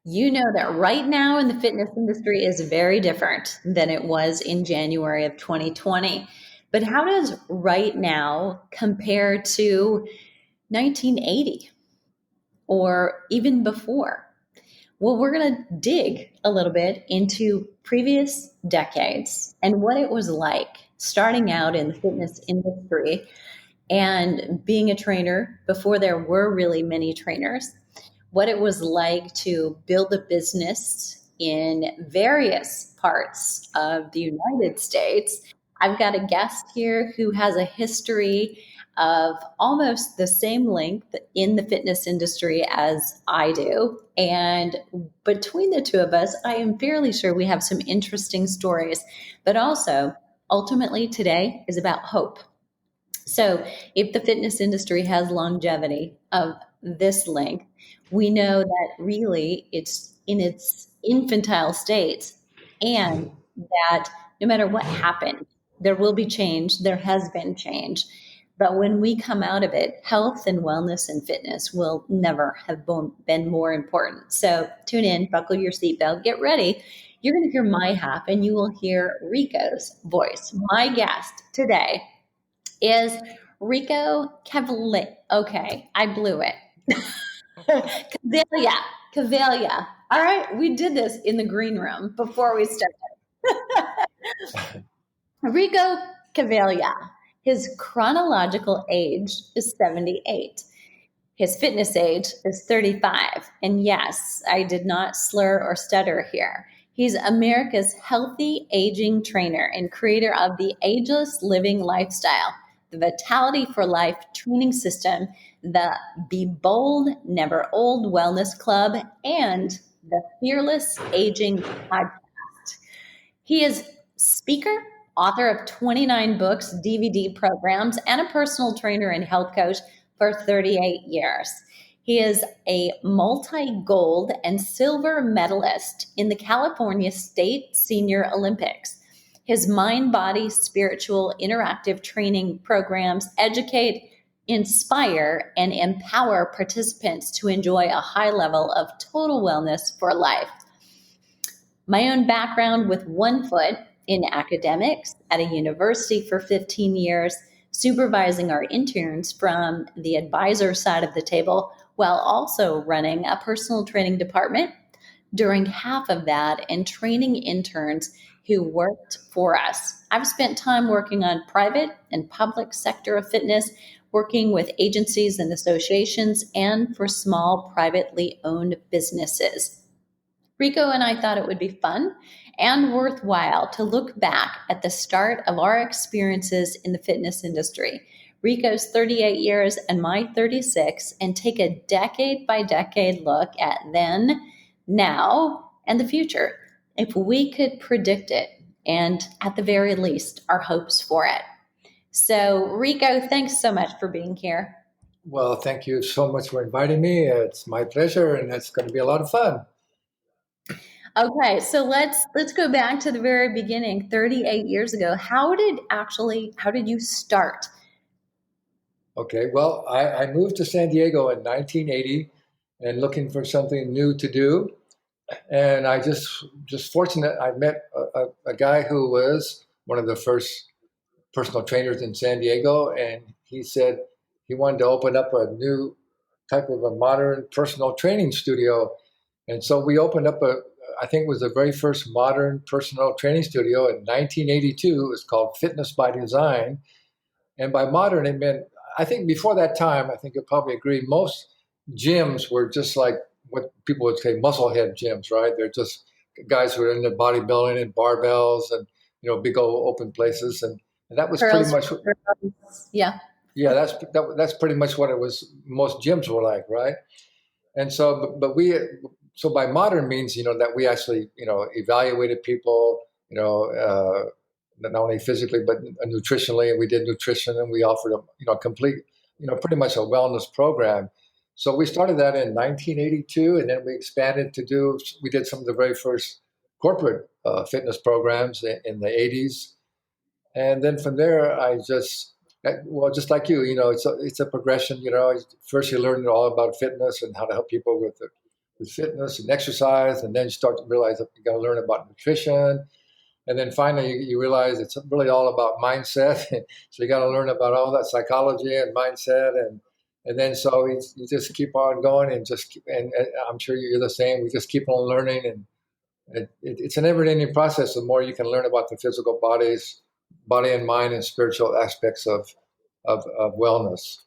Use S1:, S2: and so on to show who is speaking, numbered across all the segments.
S1: You know that right now in the fitness industry is very different than it was in January of 2020. But how does right now compare to 1980 or even before? Well, we're going to dig a little bit into previous decades and what it was like starting out in the fitness industry and being a trainer before there were really many trainers, what it was like to build a business in various parts of the United States. I've got a guest here who has a history of almost the same length in the fitness industry as I do. And between the two of us, I am fairly sure we have some interesting stories, but also ultimately today is about hope. So, if the fitness industry has longevity of this length, we know that really it's in its infantile states, and that no matter what happened, there will be change. There has been change. But when we come out of it, health and wellness and fitness will never have been more important. So, tune in, buckle your seatbelt, get ready. You're going to hear my half, and you will hear Rico's voice. My guest today is Rico Cavalli. Okay, I blew it. Caveglia. Caveglia. All right, we did this in the green room before we started. Rico Caveglia. His chronological age is 78. His fitness age is 35. And yes, I did not slur or stutter here. He's America's healthy aging trainer and creator of the Ageless Living Lifestyle, the Vitality for Life training system, the Be Bold, Never Old Wellness Club, and the Fearless Aging podcast. He is speaker, author of 29 books, DVD programs, and a personal trainer and health coach for 38 years. He is a multi gold and silver medalist in the California State Senior Olympics. His mind, body, spiritual, interactive training programs educate, inspire, and empower participants to enjoy a high level of total wellness for life. My own background with one foot in academics at a university for 15 years, supervising our interns from the advisor side of the table while also running a personal training department during half of that and training interns who worked for us. I've spent time working on private and public sector of fitness, working with agencies and associations, and for small privately owned businesses. Rico and I thought it would be fun and worthwhile to look back at the start of our experiences in the fitness industry. Rico's 38 years and my 36, and take a decade by decade look at then, now, and the future. If we could predict it, and at the very least, our hopes for it. So, Rico, thanks so much for being here.
S2: Well, thank you so much for inviting me. It's my pleasure, and it's going to be a lot of fun.
S1: Okay, so let's go back to the very beginning, 38 years ago. How did you start?
S2: Okay, well, I moved to San Diego in 1980 and looking for something new to do. And I just fortunate, I met a guy who was one of the first personal trainers in San Diego, and he said he wanted to open up a new type of a modern personal training studio. And so we opened up I think it was the very first modern personal training studio in 1982. It was called Fitness by Design. And by modern, it meant, I think before that time, I think you'll probably agree, most gyms were just like what people would say muscle head gyms, right? They're just guys who are into bodybuilding and barbells and, big old open places. And that was pretty
S1: Curls,
S2: much,
S1: yeah.
S2: yeah, that's pretty much what it was. Most gyms were like, right? And so, so by modern means, that we actually, evaluated people, not only physically, but nutritionally, and we did nutrition and we offered a, complete, pretty much a wellness program. So we started that in 1982, and then we expanded we did some of the very first corporate fitness programs in the 80s. And then from there, well, just like you, it's a progression. First you learn all about fitness and how to help people with with fitness and exercise, and then you start to realize that you got to learn about nutrition, and then finally you realize it's really all about mindset. So you got to learn about all that psychology and mindset, and then so you just keep on going and and I'm sure you're the same. We just keep on learning, and it's a never-ending process. The more you can learn about the physical body and mind and spiritual aspects of wellness.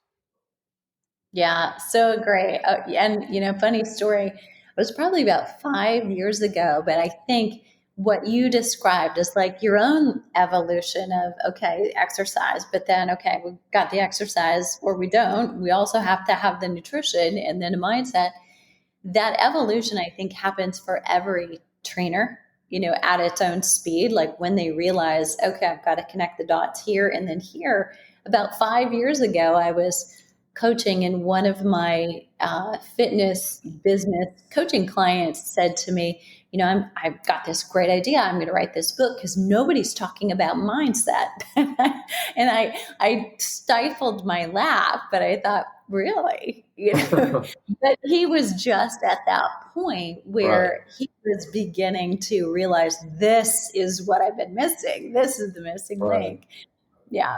S1: Yeah, so great. And, funny story, it was probably about 5 years ago, but I think what you described is like your own evolution of, okay, exercise, but then, okay, we've got the exercise or we don't. We also have to have the nutrition and then a mindset. That evolution, I think, happens for every trainer, at its own speed. Like when they realize, okay, I've got to connect the dots here and then here. About 5 years ago, I was coaching, and one of my fitness business coaching clients said to me, I've got this great idea. I'm going to write this book because nobody's talking about mindset. And I stifled my laugh, but I thought, really? But he was just at that point
S2: Right,
S1: where he was beginning to realize this is what I've been missing. This is the missing
S2: right.
S1: link. Yeah.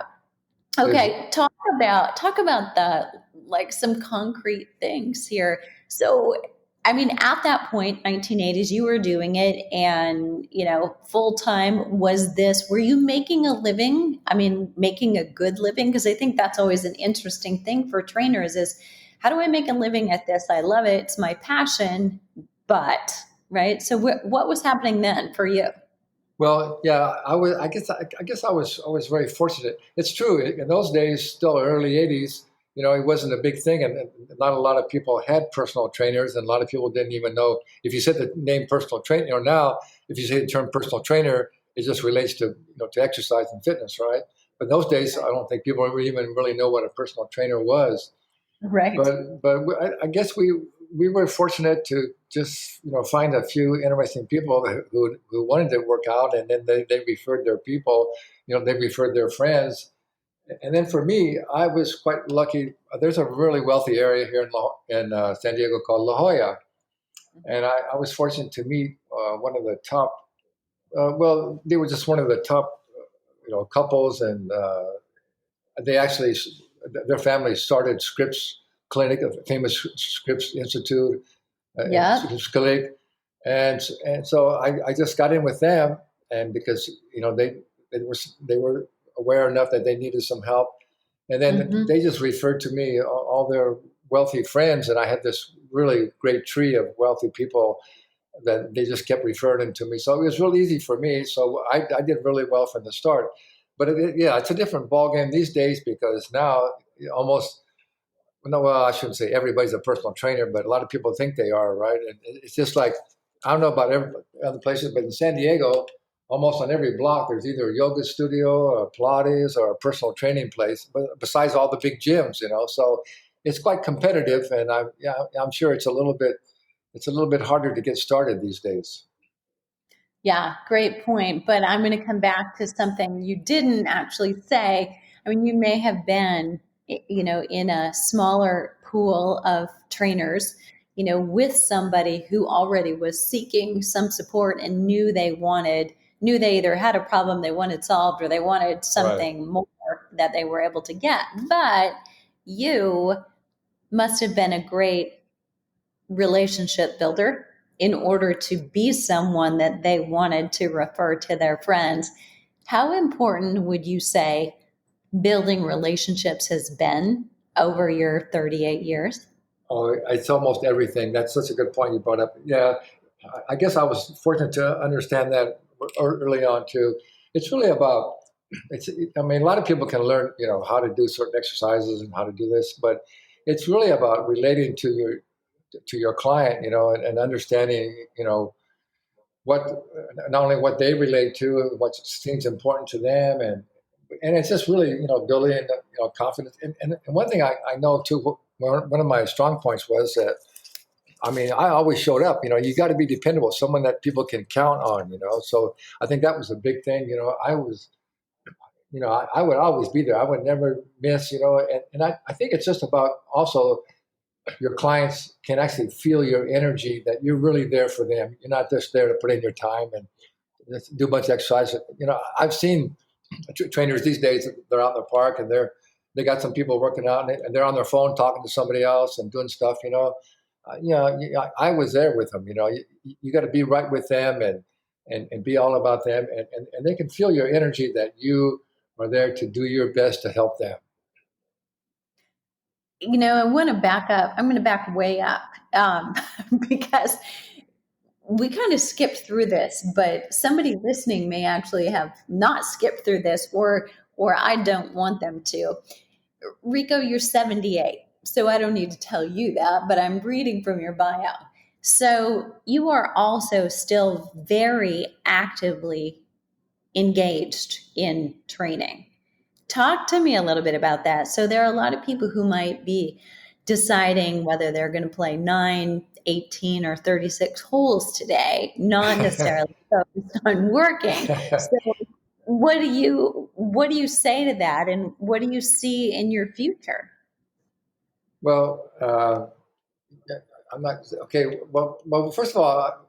S2: There's
S1: Okay, talk about the like some concrete things here. So, I mean, at that point, 1980s, you were doing it, and full time. Was this? Were you making a living? I mean, making a good living? Because I think that's always an interesting thing for trainers is how do I make a living at this? I love it. It's my passion, but right. So, what was happening then for you?
S2: Well, yeah, I was. I guess I was very fortunate. It's true. In those days, still early '80s, it wasn't a big thing, and not a lot of people had personal trainers, and a lot of people didn't even know if you said the name personal trainer. Now, if you say the term personal trainer, it just relates to to exercise and fitness, right? But in those days, I don't think people even really know what a personal trainer was.
S1: Right.
S2: But I guess we were fortunate to just find a few interesting people who wanted to work out, and then they referred their people, they referred their friends, and then for me, I was quite lucky. There's a really wealthy area here in San Diego called La Jolla, and I was fortunate to meet one of the top. Well, they were just one of the top couples, and they actually their family started Scripps Clinic, a famous Scripps Institute,
S1: Yeah.
S2: Scripps Clinic, and so I just got in with them, and because they were aware enough that they needed some help, and then
S1: Hmm.
S2: they just referred to me all their wealthy friends, and I had this really great tree of wealthy people that they just kept referring to me. So it was really easy for me. So I did really well from the start. But yeah, it's a different ballgame these days because now almost no, well, I shouldn't say everybody's a personal trainer, but a lot of people think they are, right? And it's just like I don't know about every other places, but in San Diego, almost on every block, there's either a yoga studio, or a Pilates, or a personal training place. But besides all the big gyms, so it's quite competitive, and I'm sure it's a little bit harder to get started these days.
S1: Yeah, great point. But I'm going to come back to something you didn't actually say. I mean, you may have been, in a smaller pool of trainers, with somebody who already was seeking some support and knew they either had a problem they wanted solved or they wanted
S2: Right.
S1: something more that they were able to get. But you must have been a great relationship builder in order to be someone that they wanted to refer to their friends. How important would you say building relationships has been over your 38 years?
S2: Oh, it's almost everything. That's such a good point you brought up. Yeah, I guess I was fortunate to understand that early on too. It's really about. I mean, a lot of people can learn, how to do certain exercises and how to do this, but it's really about relating to your client, and understanding, what not only what they relate to, what seems important to them, and it's just really building confidence. And one thing I know too, one of my strong points was that I mean I always showed up. You got to be dependable, someone that people can count on. So I think that was a big thing. I was. I would always be there. I would never miss. And I think it's just about also your clients can actually feel your energy, that you're really there for them. You're not just there to put in your time and just do a bunch of exercise. I've seen trainers these days, they're out in the park and they got some people working out and they're on their phone talking to somebody else and doing stuff. I was there with them. You got to be right with them and be all about them, and they can feel your energy, that you are there to do your best to help them.
S1: I want to back up. I'm going to back way up because we kind of skipped through this, but somebody listening may actually have not skipped through this, or I don't want them to. Rico, you're 78, so I don't need to tell you that, but I'm reading from your bio. So you are also still very actively engaged in training. Talk to me a little bit about that. So there are a lot of people who might be deciding whether they're going to play 9, 18, or 36 holes today, not necessarily focused on working. So what do you say to that, and what do you see in your future?
S2: Well, I'm not okay. Well, first of all,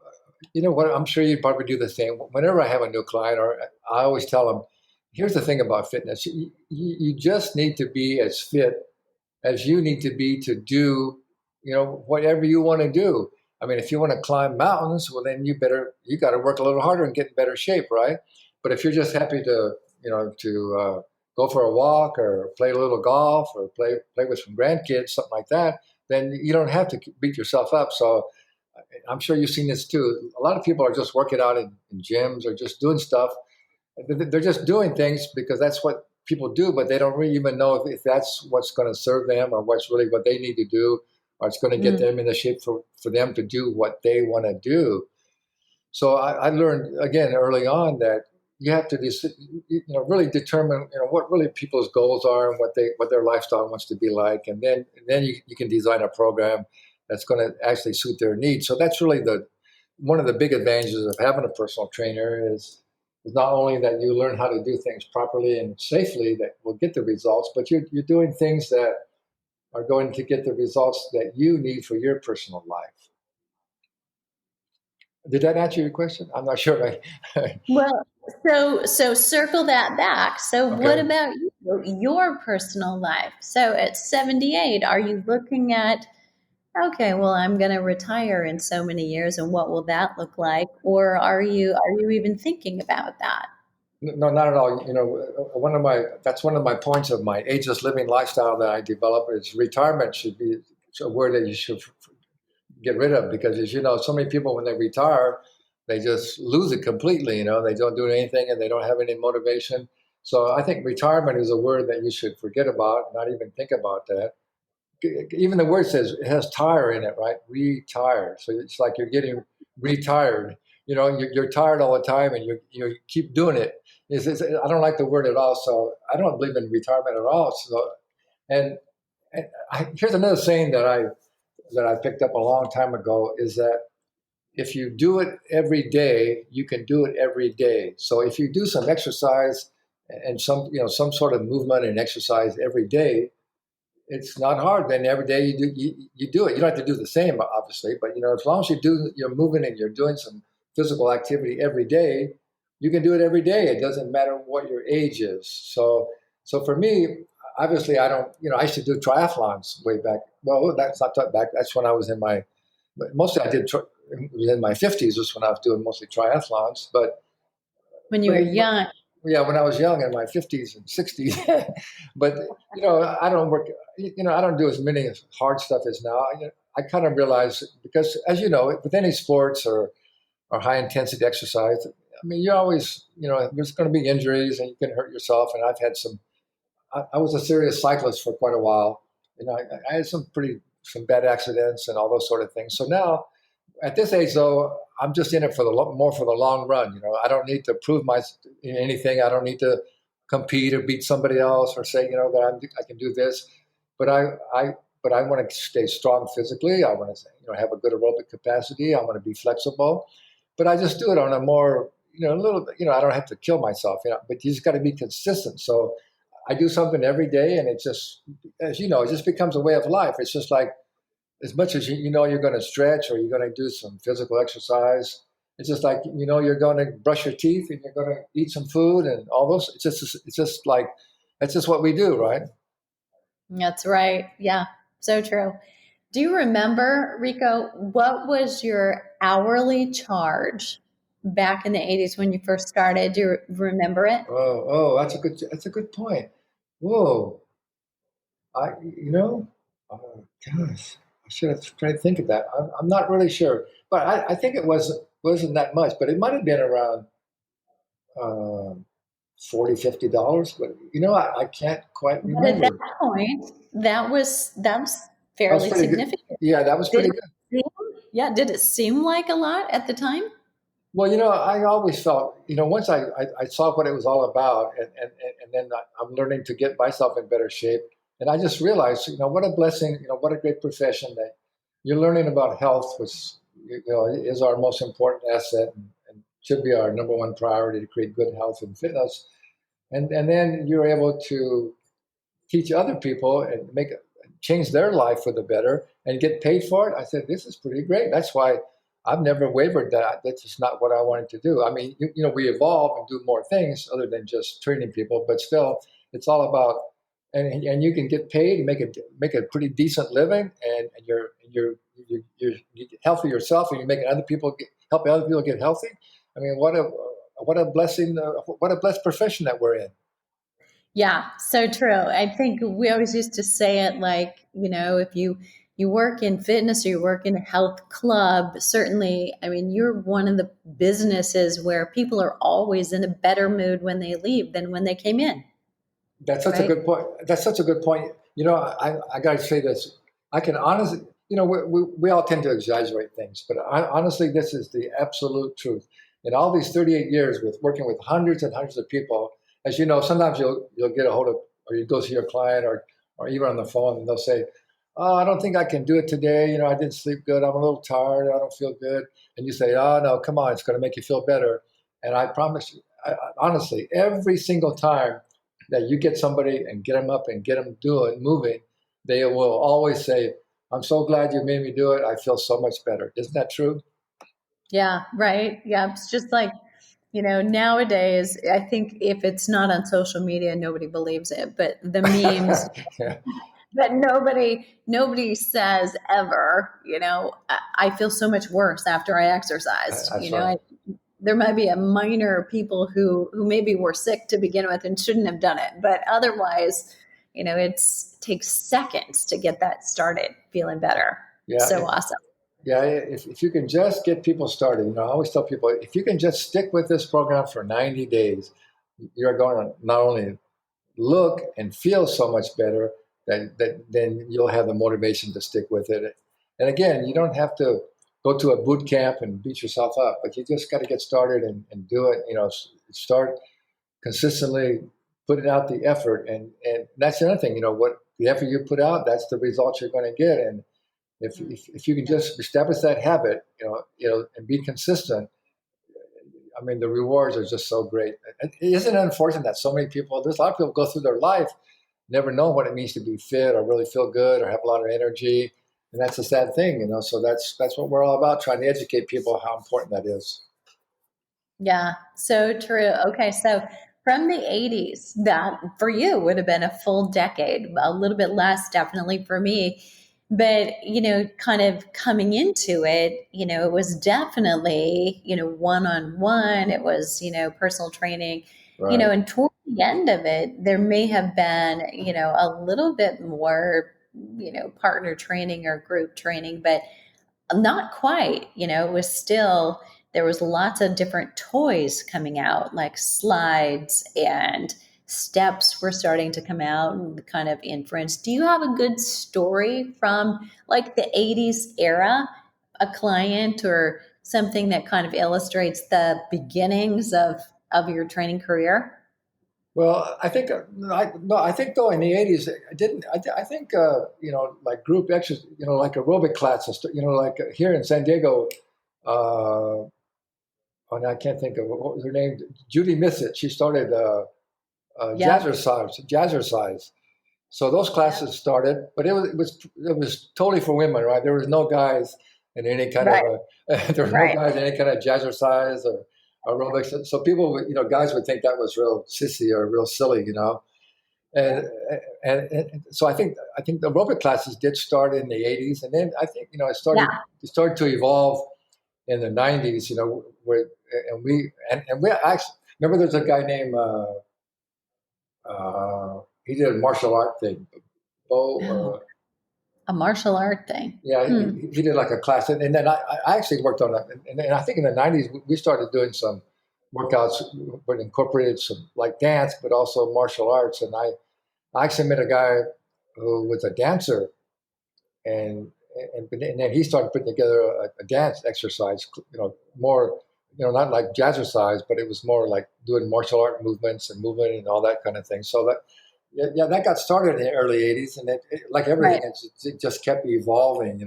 S2: you know what? I'm sure you probably do the same. Whenever I have a new client, or I always tell them, here's the thing about fitness: you just need to be as fit as you need to be to do, whatever you want to do. I mean, if you want to climb mountains, well, then you got to work a little harder and get in better shape, right? But if you're just happy to, go for a walk or play a little golf or play with some grandkids, something like that, then you don't have to beat yourself up. So I'm sure you've seen this too. A lot of people are just working out in gyms or just doing stuff. They're just doing things because that's what people do, but they don't really even know if that's what's going to serve them or what's really what they need to do, or it's going to get
S1: Mm.
S2: them in the shape for them to do what they want to do. So I learned again early on that you have to really determine what really people's goals are and what their lifestyle wants to be like, and then you can design a program that's going to actually suit their needs. So that's really one of the big advantages of having a personal trainer is not only that you learn how to do things properly and safely that will get the results, but you're doing things that are going to get the results that you need for your personal life. Did that answer your question? I'm not sure.
S1: Well, so circle that back. So what
S2: Okay.
S1: about your personal life? So at 78, are you looking at, okay, well, I'm going to retire in so many years, and what will that look like? Or are you even thinking about that?
S2: No, not at all. That's one of my points of my ageless living lifestyle that I developed is retirement should be a word that you should get rid of, because as you know, so many people when they retire, they just lose it completely. They don't do anything and they don't have any motivation. So I think retirement is a word that you should forget about, not even think about that. Even the word says it has tire in it, right? Retire. So it's like you're getting retired. You're tired all the time and you keep doing it. I don't like the word at all. So I don't believe in retirement at all. So, and, here's another saying that I picked up a long time ago is that if you do it every day, you can do it every day. So if you do some exercise and some sort of movement and exercise every day, it's not hard. Then every day you do it. You don't have to do the same, obviously, but as long as you're moving and you're doing some physical activity every day, you can do it every day. It doesn't matter what your age is. So for me, obviously, I don't. I used to do triathlons way back. Well, that's not back. That's when I was in my. Mostly, I did. It was in my 50s. Was when I was doing mostly triathlons.
S1: When you
S2: But
S1: were young?
S2: yeah, when I was young in my 50s and 60s. But I don't work. I don't do as many hard stuff as now. I kind of realize because, as you know, with any sports or high intensity exercise, I mean, you always there's going to be injuries and you can hurt yourself. And I've had some. I was a serious cyclist for quite a while. I had some bad accidents and all those sort of things. So now at this age, though, I'm just in it more for the long run. I don't need to prove anything. I don't need to compete or beat somebody else or say that I can do this. But I want to stay strong physically. I want to have a good aerobic capacity. I want to be flexible. But I just do it on a more a little bit. I don't have to kill myself. But you just got to be consistent. So I do something every day, and it just, as you know, it just becomes a way of life. It's just like as much as you know you're going to stretch or you're going to do some physical exercise. It's just like you know you're going to brush your teeth and you're going to eat some food and all those. It's just like that's just what we do, right?
S1: That's right. Yeah, so true. Do you remember, Rico, what was your hourly charge back in the 80s when you first started? Do you remember it?
S2: That's a good point. Whoa, I you know, oh gosh, I should have tried to think of that. I'm not really sure, but I think it wasn't that much, but it might have been around uh, 40, $50. But I can't quite
S1: But at that
S2: remember.
S1: point, that was
S2: That was
S1: fairly
S2: pretty good.
S1: significant.
S2: Yeah, that was
S1: Did
S2: pretty
S1: it
S2: good.
S1: seem, yeah, did it seem like a lot at the time?
S2: Well, I always felt, once I saw what it was all about, and then I'm learning to get myself in better shape, and I just realized, what a blessing, what a great profession that you're learning about health, which is our most important asset and should be our number one priority to create good health and fitness, and then you're able to teach other people and change their life for the better and get paid for it. I said, this is pretty great. That's why I've never wavered that. That's just not what I wanted to do. I mean, we evolve and do more things other than just training people, but still, it's all about and you can get paid and make a pretty decent living, and you're healthy yourself, and you're making helping other people get healthy. I mean, what a blessing! What a blessed profession that we're in.
S1: Yeah, so true. I think we always used to say it like, if you work in fitness or you work in a health club, certainly, I mean, you're one of the businesses where people are always in a better mood when they leave than when they came in,
S2: That's such a
S1: right?
S2: good point. That's such a good point. I got to say this. I can honestly, we all tend to exaggerate things, but honestly, this is the absolute truth. In all these 38 years with working with hundreds and hundreds of people, as you know, sometimes you'll get a hold of, or you go see your client, or even on the phone, and they'll say, "Oh, I don't think I can do it today. I didn't sleep good. I'm a little tired. I don't feel good." And you say, "Oh no, come on, it's going to make you feel better." And I promise you, honestly, every single time that you get somebody and get them up and get them doing, moving, they will always say, "I'm so glad you made me do it. I feel so much better." Isn't that true?
S1: Yeah, right. Yeah, it's just like, nowadays, I think if it's not on social media, nobody believes it. But the memes
S2: Yeah,
S1: that nobody says ever, I feel so much worse after I exercised.
S2: that's right.
S1: There might be a minor people who maybe were sick to begin with and shouldn't have done it, but otherwise, it's takes seconds to get that started feeling better.
S2: Yeah,
S1: So awesome.
S2: yeah. If you can just get people started, I always tell people, if you can just stick with this program for 90 days, you're going to not only look and feel so much better that then you'll have the motivation to stick with it. And again, you don't have to go to a boot camp and beat yourself up, but you just got to get started and do it. Start consistently putting out the effort, and that's the other thing. What the effort you put out, that's the results you're going to get. And if you can just establish that habit, and be consistent, I mean, the rewards are just so great. Isn't it unfortunate that so many people, there's a lot of people go through their life, never know what it means to be fit or really feel good or have a lot of energy. And that's a sad thing, so that's what we're all about, trying to educate people how important that is.
S1: Yeah, so true. Okay, so from the 80s, that for you would have been a full decade, a little bit less definitely for me. But, kind of coming into it, it was definitely, one on one, it was, personal training,
S2: Right.
S1: and toward the end of it, there may have been, a little bit more, partner training or group training, but not quite, it was still, there was lots of different toys coming out, like slides, and steps were starting to come out and kind of inference. Do you have a good story from like the 80s era, a client or something that kind of illustrates the beginnings of your training career?
S2: Well, I think no, I think though in the '80s, I didn't. I think like group exercise, like aerobic classes, like here in San Diego. And I can't think of what was her name. Judy Missett. She started
S1: Yeah.
S2: jazzercise. So those
S1: Yep.
S2: classes started, but it was totally for women, right? There was no guys in any kind of
S1: Right.
S2: there were no
S1: Right.
S2: guys in any kind of jazzercise or aerobics. So people, guys would think that was real sissy or real silly,
S1: Yeah.
S2: and and so I think the aerobic classes did start in the '80s, and then I think
S1: Yeah.
S2: it started to evolve in the '90s. Where and we actually remember there's a guy named he did a martial art thing.
S1: Oh,
S2: Bo,
S1: a martial art thing.
S2: yeah,
S1: Hmm.
S2: he did like a class, and then I actually worked on that, and I think in the '90s we started doing some workouts, but incorporated some like dance, but also martial arts, and I actually met a guy who was a dancer, and and then he started putting together a dance exercise, more, not like jazzercise, but it was more like doing martial art movements and movement and all that kind of thing. So that, yeah, that got started in the early '80s, and like everything,
S1: Right.
S2: it just kept evolving.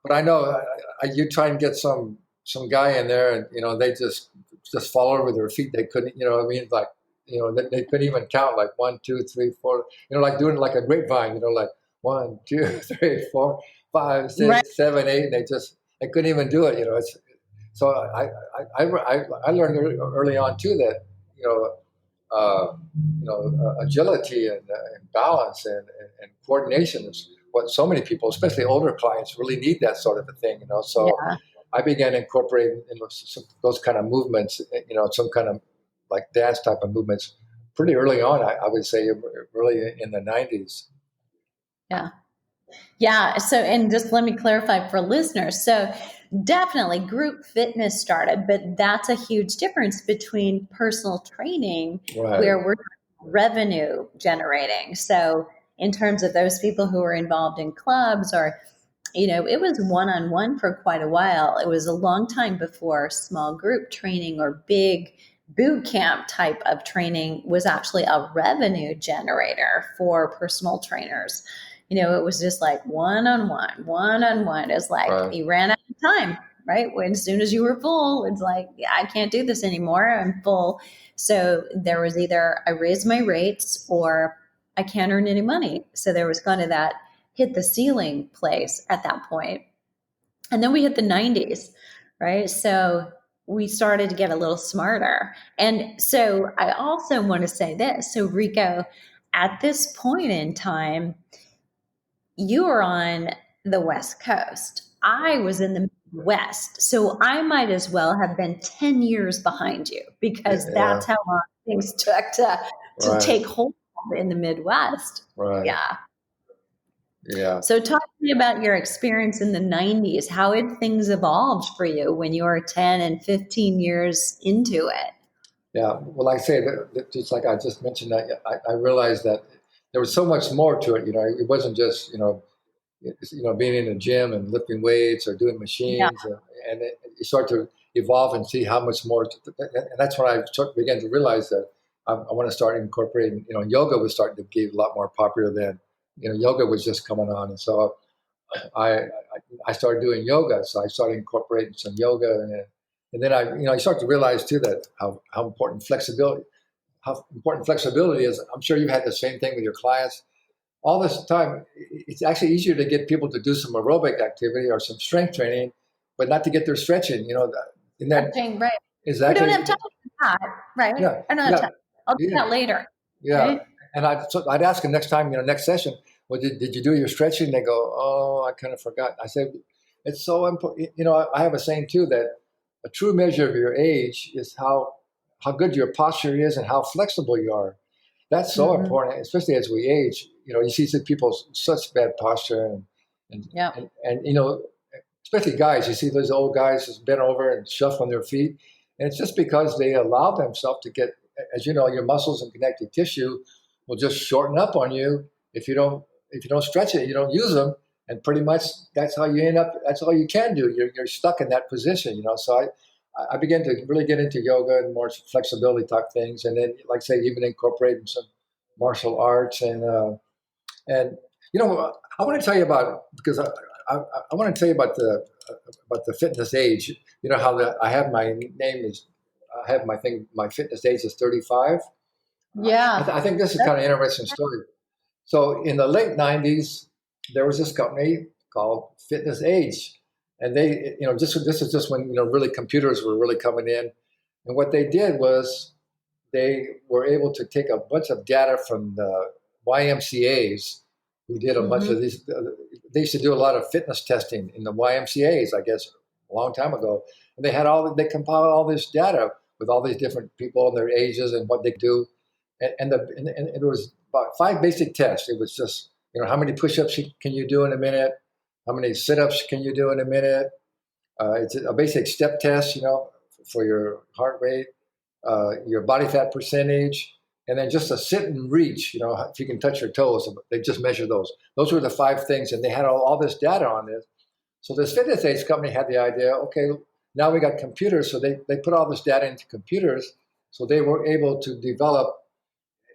S2: But I know you try and get some guy in there, and they just fall over their feet. They couldn't, what I mean, like they couldn't even count like 1, 2, 3, 4. Like doing like a grapevine. Like 1, 2, 3, 4, 5,
S1: Right.
S2: 6, 7, 8. And they couldn't even do it. So I learned early on too that you know agility and balance and coordination is what so many people, especially older clients, really need, that sort of a thing. So
S1: Yeah.
S2: I began incorporating those kind of movements, some kind of like dance type of movements pretty early on. I would say really in the '90s.
S1: Yeah. Yeah. So, and just let me clarify for listeners. So, definitely group fitness started, but that's a huge difference between personal training,
S2: Right,
S1: where we're revenue generating. So, in terms of those people who are involved in clubs, or, it was one on one for quite a while. It was a long time before small group training or big boot camp type of training was actually a revenue generator for personal trainers. It was just like one on one. It's like
S2: right,
S1: you ran out of time, right? When as soon as you were full, it's like, yeah, I can't do this anymore. I'm full. So there was either I raise my rates or I can't earn any money. So there was kind of that hit the ceiling place at that point. And then we hit the 90s, right? So we started to get a little smarter. And so I also want to say this. So, Rico, at this point in time, you were on the West Coast. I
S2: right.
S1: was in the West. So I might as well have been 10 years behind you,
S2: Yeah,
S1: because
S2: yeah,
S1: that's how long things took to
S2: right,
S1: take hold in the Midwest.
S2: right,
S1: Yeah.
S2: yeah.
S1: So talk to me about your experience in the 90s. How had things evolved for you when you were 10 and 15 years into it?
S2: Yeah, well, like I say, just like I just mentioned, I realized that there was so much more to it. It wasn't just being in a gym and lifting weights or doing
S1: Yeah.
S2: machines, and you start to evolve and see how much more. And that's when began to realize that I want to start incorporating. Yoga was starting to get a lot more popular then. Yoga was just coming on, and so I I started doing yoga. So I started incorporating some yoga, and then I start to realize too that how important flexibility is. I'm sure you've had the same thing with your clients all this time. It's actually easier to get people to do some aerobic activity or some strength training, but not to get their stretching. And that
S1: Stretching, right. We don't
S2: exactly,
S1: have time for that, right?
S2: yeah,
S1: I don't have
S2: yeah,
S1: time. I'll do
S2: yeah,
S1: that later,
S2: yeah.
S1: right?
S2: And I'd ask them next time, next session, well, did you do your stretching? They go, oh, I kind of forgot. I said, it's so important. I have a saying too that a true measure of your age is how good your posture is and how flexible you are. That's so
S1: Mm-hmm.
S2: important, especially as we age. You see some people such bad posture, and
S1: Yep.
S2: and especially guys. You see those old guys just bent over and shuffling their feet, and it's just because they allow themselves to get, as you know, your muscles and connective tissue will just shorten up on you if you don't stretch it, you don't use them, and pretty much that's how you end up. That's all you can do. You're stuck in that position. So I began to really get into yoga and more flexibility type things, and then, like I say, even incorporating some martial arts and I want to tell you about because I want to tell you about the fitness age. How I have my name is I have my fitness age is 35.
S1: Yeah.
S2: I think this is
S1: That's
S2: kind of an interesting story. So in the late 90s, there was this company called Fitness Age. And they, this is just when, really computers were really coming in. And what they did was they were able to take a bunch of data from the YMCAs who did a bunch of these. They used to do a lot of fitness testing in the YMCAs, I guess, a long time ago. And they compiled all this data with all these different people and their ages and what they do. And it was about 5 basic tests. It was just, how many push-ups can you do in a minute? How many sit-ups can you do in a minute? It's a basic step test, for your heart rate, your body fat percentage, and then just a sit and reach, if you can touch your toes. They just measure those. Those were the 5 things, and they had all this data on this. So this fitness aids company had the idea, okay, now we got computers, so they put all this data into computers, so they were able to develop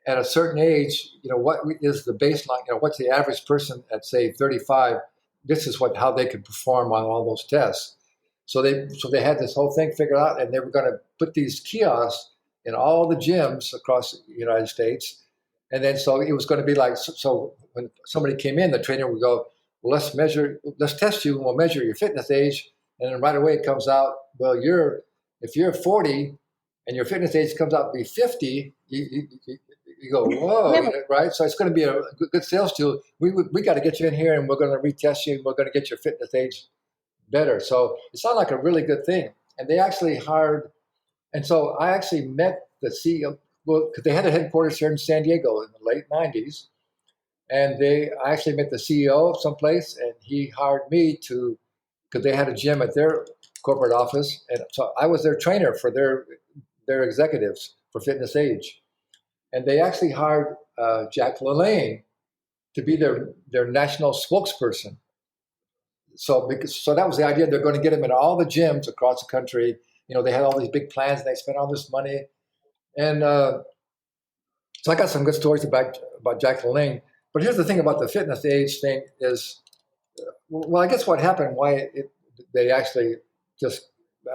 S2: at a certain age, what is the baseline, what's the average person at, say, 35, this is how they could perform on all those tests. So they had this whole thing figured out, and they were going to put these kiosks in all the gyms across the United States. And then so it was going to be like, so when somebody came in, the trainer would go, well, let's test you, and we'll measure your fitness age. And then right away it comes out, well, if you're 40 and your fitness age comes out to be 50, you go, whoa, right? So it's going to be a good sales tool. We got to get you in here, and we're going to retest you, and we're going to get your fitness age better. So it sounded like a really good thing. And they actually hired, and so I actually met the CEO, because they had a headquarters here in San Diego in the late 90s. And I actually met the CEO of someplace, and he hired me because they had a gym at their corporate office. And so I was their trainer for their executives for Fitness Age. And they actually hired Jack LaLanne to be their national spokesperson. So that was the idea. They're going to get him in all the gyms across the country. They had all these big plans, and they spent all this money. And so I got some good stories about Jack LaLanne. But here's the thing about the Fitness Age thing is, well, I guess what happened, they actually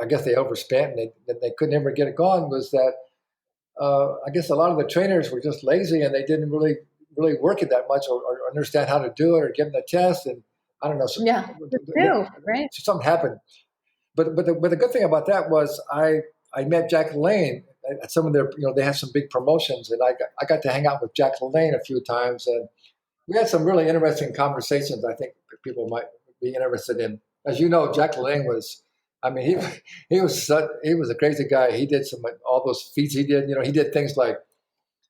S2: I guess they overspent, and they couldn't ever get it going, was that I guess a lot of the trainers were just lazy, and they didn't really work it that much or understand how to do it or give them the test. And I don't know.
S1: Right.
S2: Something happened. But the good thing about that was I met Jack LaLanne at some of their, they have some big promotions, and I got to hang out with Jack LaLanne a few times, and we had some really interesting conversations. I think people might be interested in. As you know, Jack LaLanne he was a crazy guy. He did all those feats he did. He did things like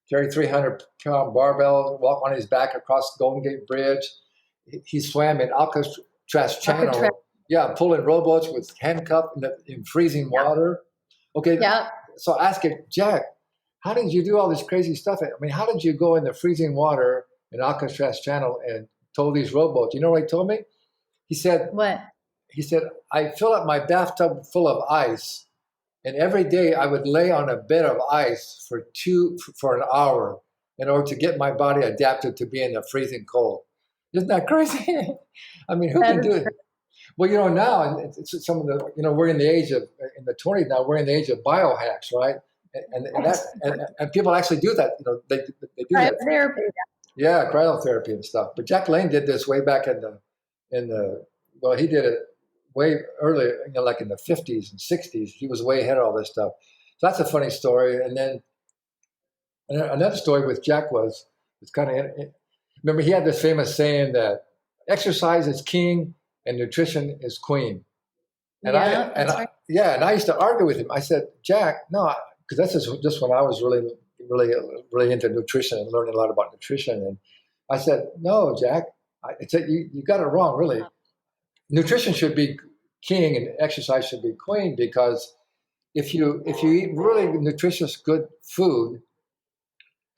S2: carry 300-pound barbell, walk on his back across Golden Gate Bridge. He swam in Alcatraz Channel. Yeah, pulling rowboats with handcuffed in freezing water. Okay.
S1: Yeah.
S2: So I asked him, Jack, how did you do all this crazy stuff? How did you go in the freezing water in Alcatraz Channel and tow these rowboats? You know what he told me? He said,
S1: what?
S2: He said, I fill up my bathtub full of ice, and every day I would lay on a bed of ice for an hour in order to get my body adapted to being in the freezing cold. Isn't that crazy? Who can do it? Well, now it's some of the, we're in the 20s now, we're in the age of biohacks, right? And people actually do that. They do that.
S1: Therapy.
S2: Yeah, cryotherapy and stuff. But Jack LaLanne did this way back he did it way earlier, like in the 50s and 60s. He was way ahead of all this stuff. So that's a funny story. And then another story with Jack it's kind of, remember he had this famous saying that exercise is king and nutrition is queen. And I used to argue with him. I said, Jack, no, because that's just when I was really into nutrition and learning a lot about nutrition. And I said, no, Jack, I said, you got it wrong, really. Nutrition should be king and exercise should be queen, because if you eat really nutritious, good food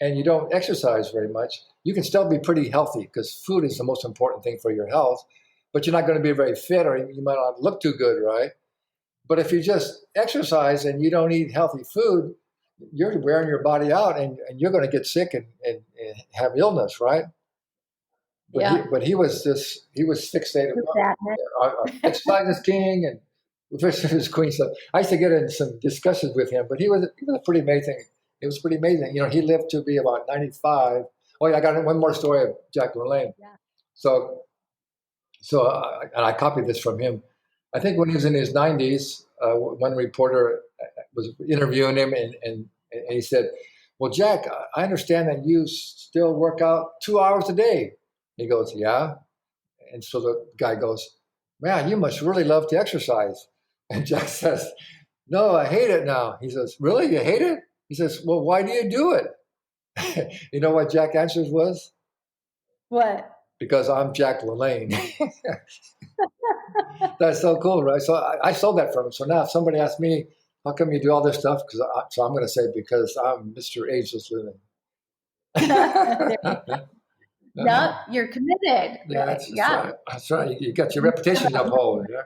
S2: and you don't exercise very much, you can still be pretty healthy, because food is the most important thing for your health, but you're not going to be very fit, or you might not look too good, right? But if you just exercise and you don't eat healthy food, you're wearing your body out, and you're going to get sick and have illness, right? But he was fixated on exercise is king and nutrition is queen. So I used to get in some discussions with him, but he was pretty amazing. It was pretty amazing. He lived to be about 95. Oh yeah, I got one more story of Jack LaLanne.
S1: Yeah.
S2: So and I copied this from him. I think when he was in his 90s, one reporter was interviewing him, and he said, "Well, Jack, I understand that you still work out 2 hours a day." He goes, "Yeah." And so the guy goes, "Man, you must really love to exercise." And Jack says, "No, I hate it now." He says, "Really? You hate it?" He says, "Well, why do you do it?" You know what Jack answers was?
S1: What?
S2: Because I'm Jack LaLanne. That's so cool, right? So I sold that from him. So now if somebody asks me, how come you do all this stuff? So I'm going to say, because I'm Mr. Ageless Living.
S1: Yep, you're committed.
S2: Yeah,
S1: Right?
S2: that's
S1: Yeah.
S2: right. That's right. You got your reputation to uphold. Yeah.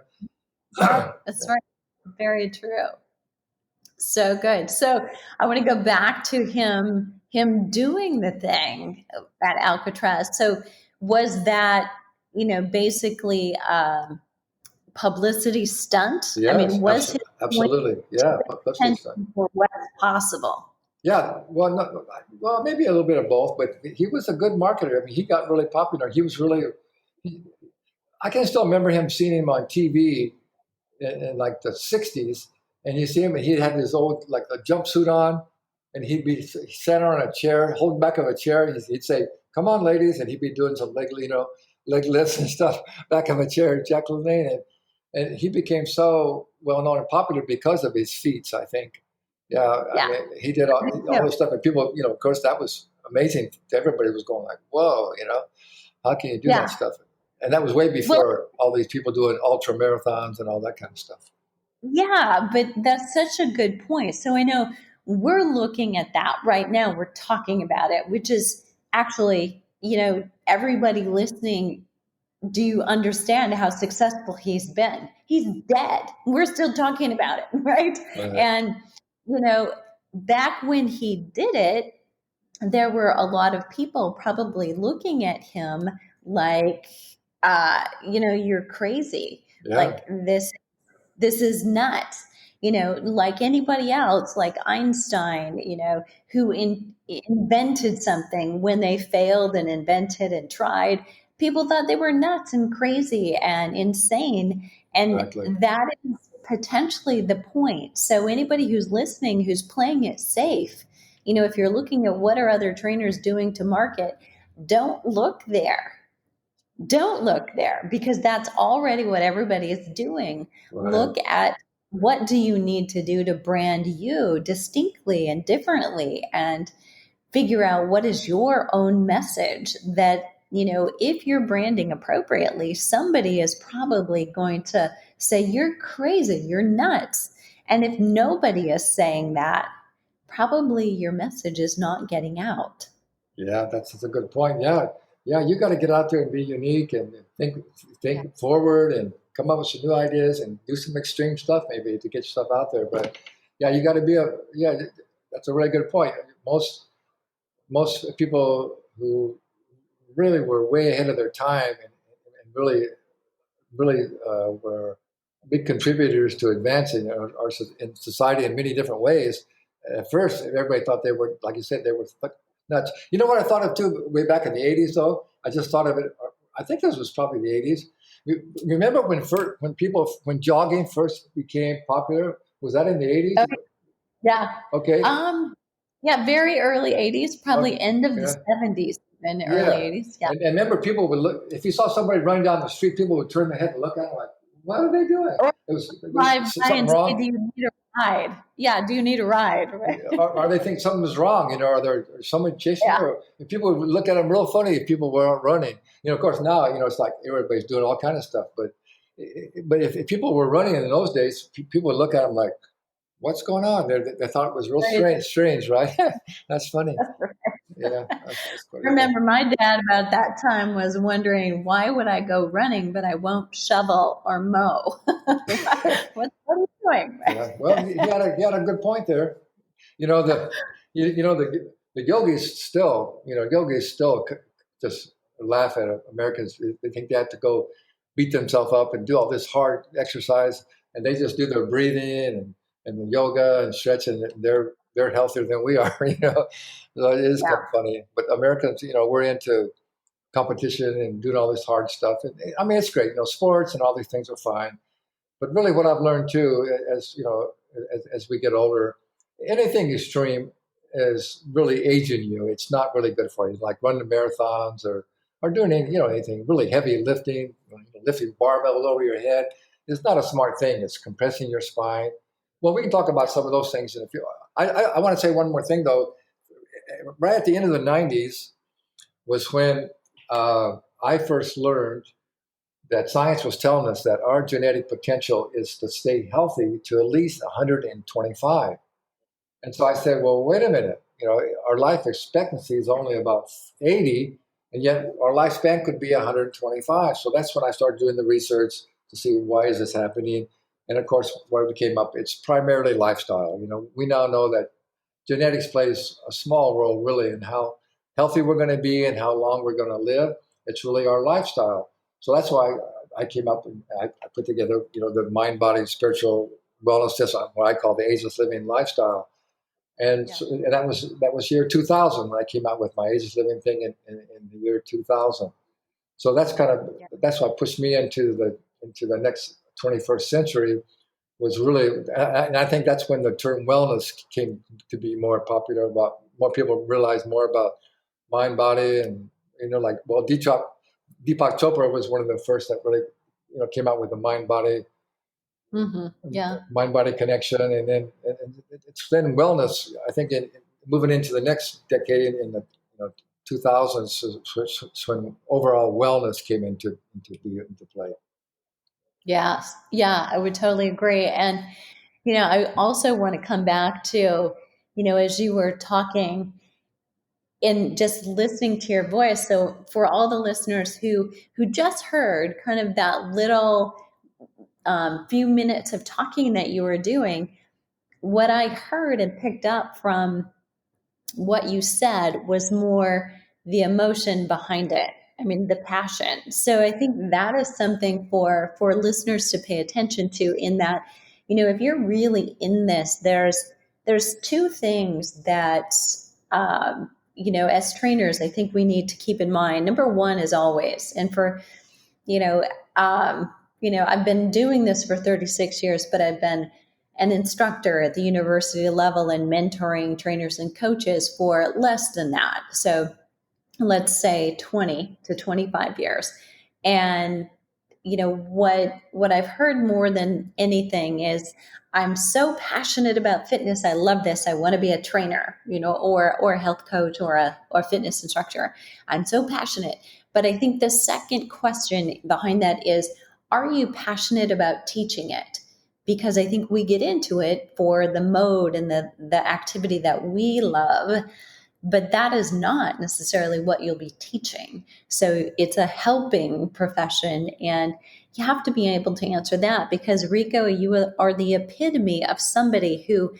S1: Yep, that's right. Very true. So good. So I want to go back to him doing the thing at Alcatraz. So was that, basically publicity stunt? I
S2: Yes,
S1: mean, was his point
S2: absolutely.
S1: to
S2: Yeah,
S1: bring
S2: that's good stuff.
S1: attention for what's possible?
S2: Yeah, well, well, maybe a little bit of both, but he was a good marketer. I mean, he got really popular. He was really, he, I can still remember him seeing him on TV in like the 60s, and you see him, and he had his old, like a jumpsuit on, and he sat on a chair, holding back of a chair. He'd say, "Come on, ladies," and he'd be doing some leg lifts and stuff back of a chair, Jack LaLanne. And he became so well known and popular because of his feats, I think. Yeah, I
S1: Yeah.
S2: mean, he did all this stuff, and people, of course, that was amazing. Everybody was going like, "Whoa, how can you do that
S1: Yeah.
S2: stuff?" And that was way
S1: Well,
S2: before all these people doing ultra marathons and all that kind of stuff.
S1: yeah, but that's such a good point. So I know we're looking at that right now. We're talking about it, which is actually, everybody listening, do you understand how successful he's been? He's dead. We're still talking about it, right?
S2: Right.
S1: And, back when he did it, there were a lot of people probably looking at him like, you're crazy.
S2: Yeah,
S1: Like this is nuts. Like anybody else, like Einstein, who invented something. When they failed and invented and tried, people thought they were nuts and crazy and insane. And
S2: exactly.
S1: that is potentially the point. So anybody who's listening, who's playing it safe, if you're looking at what are other trainers doing to market, don't look there. Don't look there, because that's already what everybody is doing.
S2: Right.
S1: Look at, what do you need to do to brand you distinctly and differently, and figure out what is your own message that, if you're branding appropriately, somebody is probably going to say, you're crazy, you're nuts. And if nobody is saying that, probably your message is not getting out.
S2: Yeah, that's a good point. Yeah, yeah, you got to get out there and be unique and
S1: Yeah.
S2: think forward and come up with some new ideas and do some extreme stuff maybe to get yourself out there. But yeah, you got to yeah. That's a really good point. Most people who really were way ahead of their time and really were big contributors to advancing our in society in many different ways. At first, everybody thought they were, like you said, they were nuts. You know what I thought of too, way back in the 80s, though? I just thought of it. I think this was probably the 80s. Remember when jogging first became popular? Was that in the 80s?
S1: Okay. Yeah.
S2: Okay.
S1: Yeah, very early 80s,
S2: Okay.
S1: probably end of the
S2: Yeah.
S1: 70s and early
S2: Yeah.
S1: 80s. Yeah.
S2: And remember, people would look, if you saw somebody running down the street, people would turn their head and look at them like, what are they doing?
S1: Or
S2: It
S1: drive
S2: was
S1: by
S2: something
S1: and say,
S2: wrong.
S1: do you need a ride? Yeah, do you need a ride? Right.
S2: Or they think something is wrong, are there someone chasing
S1: Yeah.
S2: you? Or if people would look at them real funny if people weren't running. Of course, now, it's like everybody's doing all kind of stuff. But if people were running in those days, people would look at them like, what's going on? They thought it was real
S1: Right.
S2: strange, right? That's funny. Yeah, that's quite cool.
S1: Remember, my dad about that time was wondering, why would I go running, but I won't shovel or mow? What are you doing?
S2: Yeah, well, he had a good point there. You know the the yogis still just laugh at Americans. They think they have to go beat themselves up and do all this hard exercise, and they just do their breathing and the yoga and stretching. And they're healthier than we are. So it is kind
S1: Yeah.
S2: of funny. But Americans, we're into competition and doing all this hard stuff. And I mean, it's great. Sports and all these things are fine. But really, what I've learned too, as we get older, anything extreme is really aging you. It's not really good for you. Like running marathons or doing anything really heavy lifting, lifting barbells over your head. It's not a smart thing. It's compressing your spine. Well, we can talk about some of those things in a few. I want to say one more thing though. Right at the end of the '90s was when I first learned that science was telling us that our genetic potential is to stay healthy to at least 125. And so I said, well, wait a minute. Our life expectancy is only about 80, and yet our lifespan could be 125. So that's when I started doing the research to see why is this happening. And of course, what we came up, it's primarily lifestyle. We now know that genetics plays a small role really in how healthy we're going to be and how long we're going to live. It's really our lifestyle. So that's why I came up and I put together, the mind, body, spiritual wellness test, what I call the ageless living lifestyle. And,
S1: Yeah.
S2: and that was year 2000 when I came out with my ageless living thing in the year 2000. So
S1: Yeah.
S2: that's what pushed me into the next 21st century was really, and I think that's when the term wellness came to be more popular. About more people realize more about mind, body, and Deepak Chopra was one of the first that really came out with the
S1: Yeah.
S2: mind body connection, and then it's then wellness. I think moving into the next decade in the 2000s is when overall wellness came into play.
S1: Yes. Yeah, I would totally agree. And, I also want to come back to, as you were talking and just listening to your voice. So for all the listeners who just heard kind of that little few minutes of talking that you were doing, what I heard and picked up from what you said was more the emotion behind it. I mean, the passion. So I think that is something for listeners to pay attention to. In that, if you're really in this, there's two things that as trainers, I think we need to keep in mind. Number one is always, and for you know, I've been doing this for 36 years, but I've been an instructor at the university level and mentoring trainers and coaches for less than that. So let's say 20 to 25 years. And what I've heard more than anything is I'm so passionate about fitness. I love this. I want to be a trainer, or a health coach or fitness instructor. I'm so passionate. But I think the second question behind that is, are you passionate about teaching it? Because I think we get into it for the mode and the activity that we love, but that is not necessarily what you'll be teaching. So it's a helping profession, and you have to be able to answer that, because Rico, you are the epitome of somebody who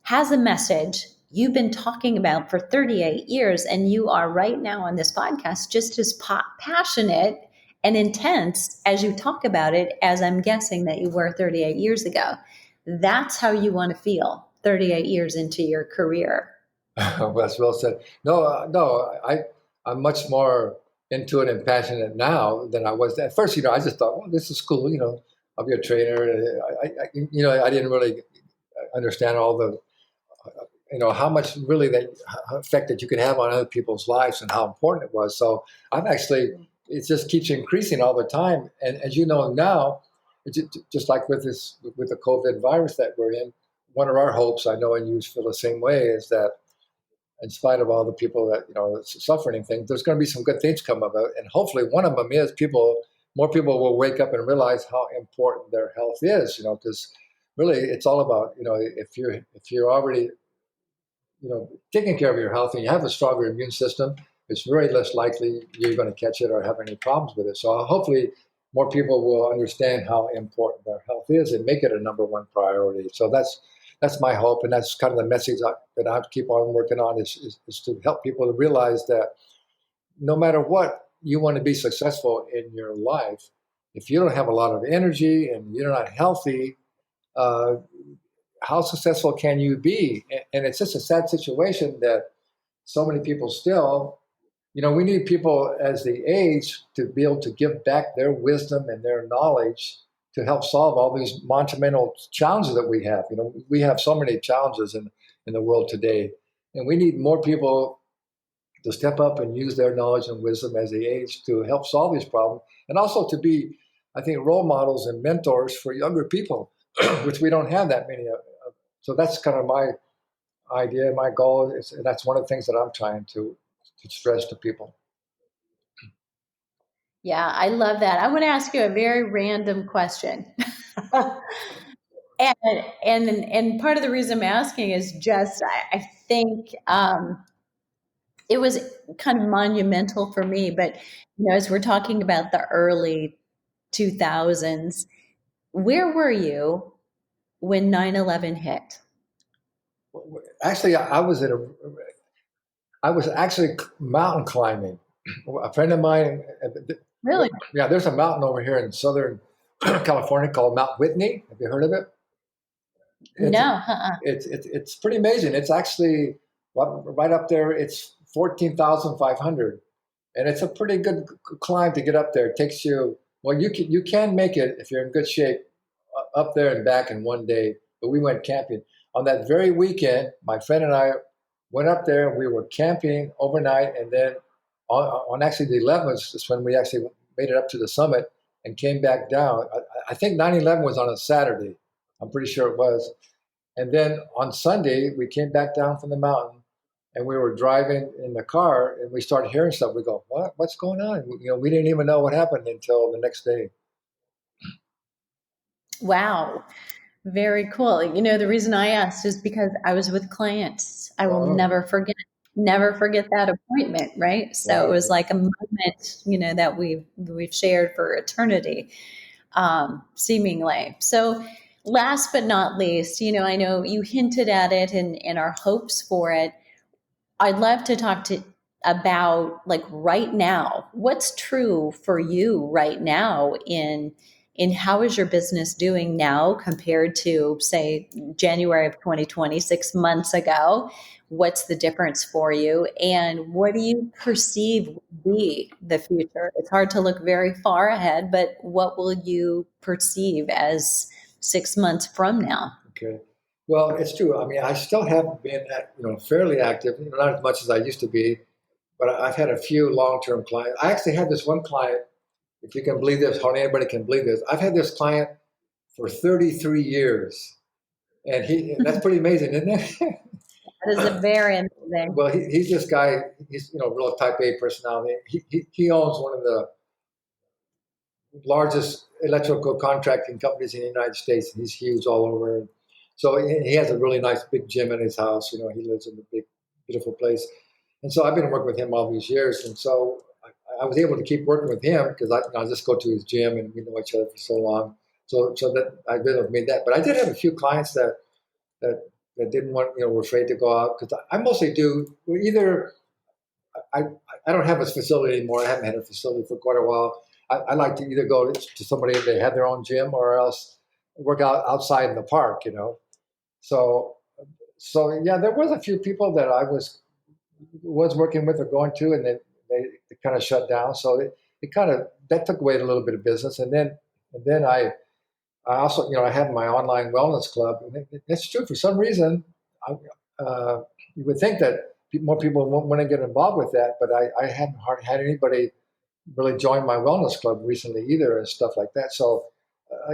S1: has a message you've been talking about for 38 years, and you are right now on this podcast just as passionate and intense as you talk about it as I'm guessing that you were 38 years ago. That's how you want to feel 38 years into your career.
S2: Well, that's well said. No, no, I'm much more into it and passionate now than I was at first. I just thought, well, this is cool. I'll be a trainer. I didn't really understand all the, how much really that effect that you can have on other people's lives and how important it was. So I'm actually, it just keeps increasing all the time. And as you know now, just like with the COVID virus that we're in, one of our hopes, I know, and you feel the same way, is that in spite of all the people that suffering and things, there's going to be some good things come of it, and hopefully one of them is more people will wake up and realize how important their health is. Because really, it's all about if you're already taking care of your health and you have a stronger immune system, it's very less likely you're going to catch it or have any problems with it. So hopefully, more people will understand how important their health is and make it a number one priority. So that's my hope, and that's kind of the message that I have to keep on working on is to help people to realize that no matter what you want to be successful in your life, if you don't have a lot of energy and you're not healthy, uh, how successful can you be? And it's just a sad situation that so many people still, we need people as they age to be able to give back their wisdom and their knowledge to help solve all these monumental challenges that we have. We have so many challenges in the world today, and we need more people to step up and use their knowledge and wisdom as they age to help solve these problems, and also to be, I think, role models and mentors for younger people, which we don't have that many of. So that's kind of my idea, my goal. And that's one of the things that I'm trying to stress to people.
S1: Yeah, I love that. I want to ask you a very random question. And part of the reason I'm asking is just I think it was kind of monumental for me. But as we're talking about the early 2000s, where were you when 9/11 hit?
S2: Actually, I was actually mountain climbing. A friend of mine,
S1: Really?
S2: yeah, there's a mountain over here in Southern California called Mount Whitney. Have you heard of it? It's
S1: No. Uh-uh.
S2: it's pretty amazing. It's actually right up there. It's 14,500, and it's a pretty good climb to get up there. It takes you, well, you can make it if you're in good shape up there and back in one day. But we went camping on that very weekend. My friend and I went up there, and we were camping overnight, and then on actually the 11th is when we actually made it up to the summit and came back down. I think 9/11 was on a Saturday. I'm pretty sure it was. And then on Sunday, we came back down from the mountain, and we were driving in the car, and we started hearing stuff. We go, "What? What's going on?" We didn't even know what happened until the next day.
S1: Wow. Very cool. The reason I asked is because I was with clients. I will
S2: Oh,
S1: never forget that appointment, right? So it
S2: right.
S1: was like a moment, that we've shared for eternity, seemingly. So last but not least, I know you hinted at it and our hopes for it. I'd love to talk to about like right now. What's true for you right now in how is your business doing now compared to say January of 2020, 6 months ago? What's the difference for you? And what do you perceive will be the future? It's hard to look very far ahead, but what will you perceive as 6 months from now?
S2: Okay. Well, it's true. I mean, I still have been, fairly active. Not as much as I used to be, but I've had a few long-term clients. I actually had this one client. If you can believe this, hardly anybody can believe this. I've had this client for 33 years, and that's pretty amazing, isn't it?
S1: That is a very amazing.
S2: Well, he's this guy. He's real type A personality. He owns one of the largest electrical contracting companies in the United States. He's huge all over. So he has a really nice big gym in his house. He lives in a big, beautiful place. And so I've been working with him all these years. And so I was able to keep working with him because I just go to his gym and we know each other for so long. So that I really have made that. But I did have a few clients that, that didn't want, were afraid to go out because I mostly do either I, I don't have a facility anymore. I haven't had a facility for quite a while. I like to either go to somebody they have their own gym or else work out outside in the park. So yeah, there was a few people that I was working with or going to, and they kind of shut down. So it kind of that took away a little bit of business, and then I also I have my online wellness club, and it's true for some reason. You would think that more people want to get involved with that, but I haven't had anybody really join my wellness club recently either, and stuff like that. So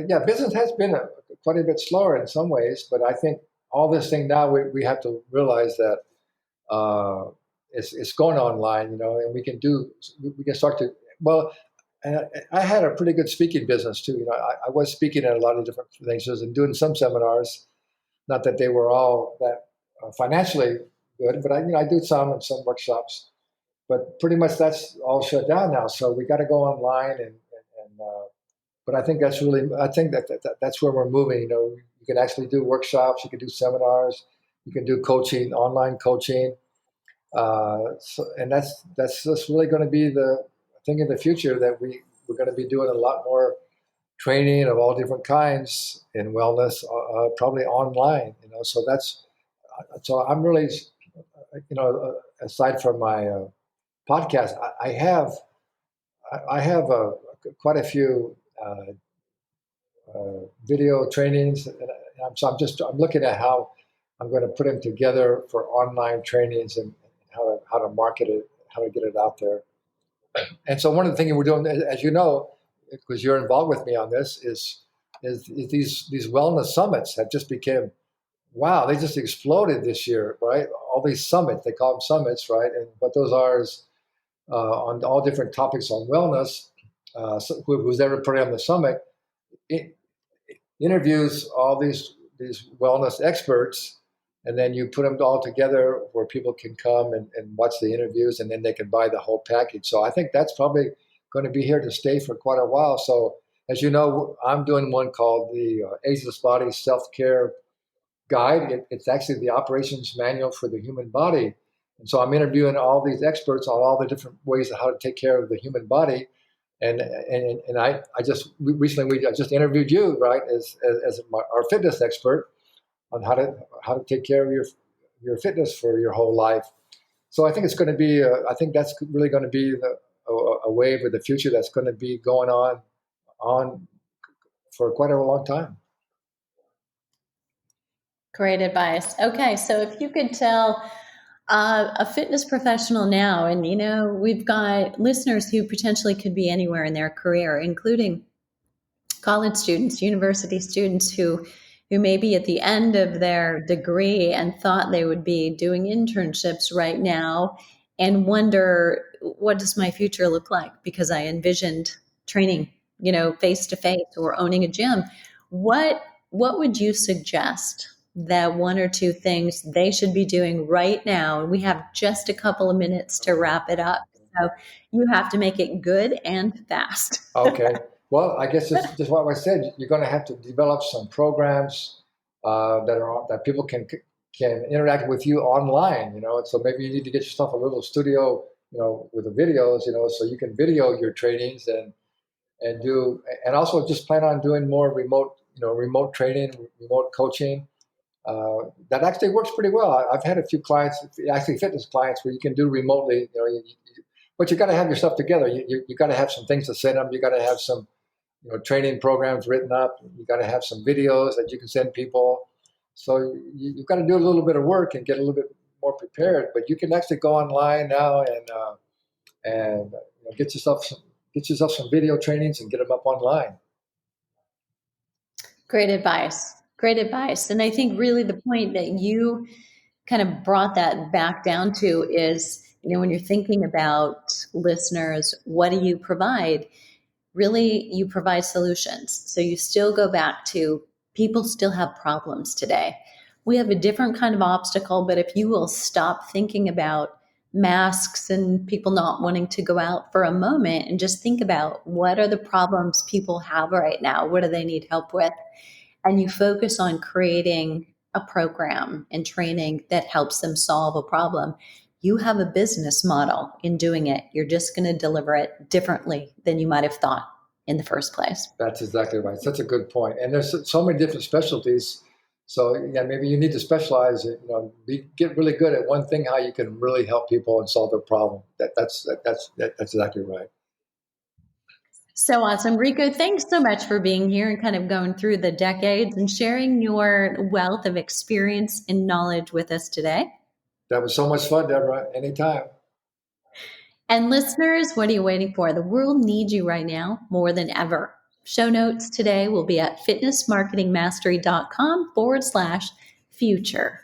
S2: yeah, business has been quite a bit slower in some ways, but I think all this thing now we have to realize that it's going online, and we can start to well. And I had a pretty good speaking business too. I was speaking at a lot of different things and doing some seminars. Not that they were all that financially good, but I do some and some workshops. But pretty much that's all shut down now. So we got to go online, but I think that's where we're moving. You can actually do workshops, you can do seminars, you can do coaching, online coaching. And that's just really going to be the thing in the future that we're going to be doing a lot more training of all different kinds in wellness, probably online. So I'm really, aside from my podcast, I have quite a few video trainings, and I'm looking at how I'm going to put them together for online trainings and how to market it, how to get it out there. And so one of the things we're doing, as you know, because you're involved with me on this, is these wellness summits have just become, wow, they just exploded this year, right? All these summits, they call them summits, right? And what those are is on all different topics on wellness. Who's ever put on the summit it interviews all these wellness experts, and then you put them all together where people can come and watch the interviews, and then they can buy the whole package. So I think that's probably going to be here to stay for quite a while. So as you know, I'm doing one called the Ageless Body Self-Care Guide. It's actually the operations manual for the human body. And so I'm interviewing all these experts on all the different ways of how to take care of the human body. And I just recently I just interviewed you, right, as our fitness expert on how to take care of your fitness for your whole life. So I think it's going to be I think that's really going to be a wave of the future that's going to be going on for quite a long time.
S1: Great advice. Okay, so if you could tell a fitness professional now, and we've got listeners who potentially could be anywhere in their career, including college students, university students who may be at the end of their degree and thought they would be doing internships right now and wonder, what does my future look like? Because I envisioned training, face to face or owning a gym. What would you suggest that one or two things they should be doing right now? And we have just a couple of minutes to wrap it up. So you have to make it good and fast.
S2: Okay. Well, I guess just what I said, you're going to have to develop some programs that people can interact with you online. So maybe you need to get yourself a little studio, with the videos, so you can video your trainings and also just plan on doing more remote training, remote coaching. That actually works pretty well. I've had a few clients, actually fitness clients, where you can do remotely. But you got to have your stuff together. You got to have some things to send them. You got to have some training programs written up. You got to have some videos that you can send people. So you've got to do a little bit of work and get a little bit more prepared. But you can actually go online now and get yourself some video trainings and get them up online.
S1: Great advice. Great advice. And I think really the point that you kind of brought that back down to is, when you're thinking about listeners, what do you provide? Really, you provide solutions. So you still go back to, people still have problems today. We have a different kind of obstacle, but if you will stop thinking about masks and people not wanting to go out for a moment and just think about, what are the problems people have right now? What do they need help with? And you focus on creating a program and training that helps them solve a problem. You have a business model in doing it. You're just going to deliver it differently than you might have thought in the first place.
S2: That's exactly right. Such a good point. And there's so many different specialties. So yeah, maybe you need to specialize. Get really good at one thing, how you can really help people and solve their problem. That's exactly right.
S1: So awesome. Rico, thanks so much for being here and kind of going through the decades and sharing your wealth of experience and knowledge with us today.
S2: That was so much fun, Deborah. Anytime.
S1: And listeners, what are you waiting for? The world needs you right now more than ever. Show notes today will be at fitnessmarketingmastery.com/future.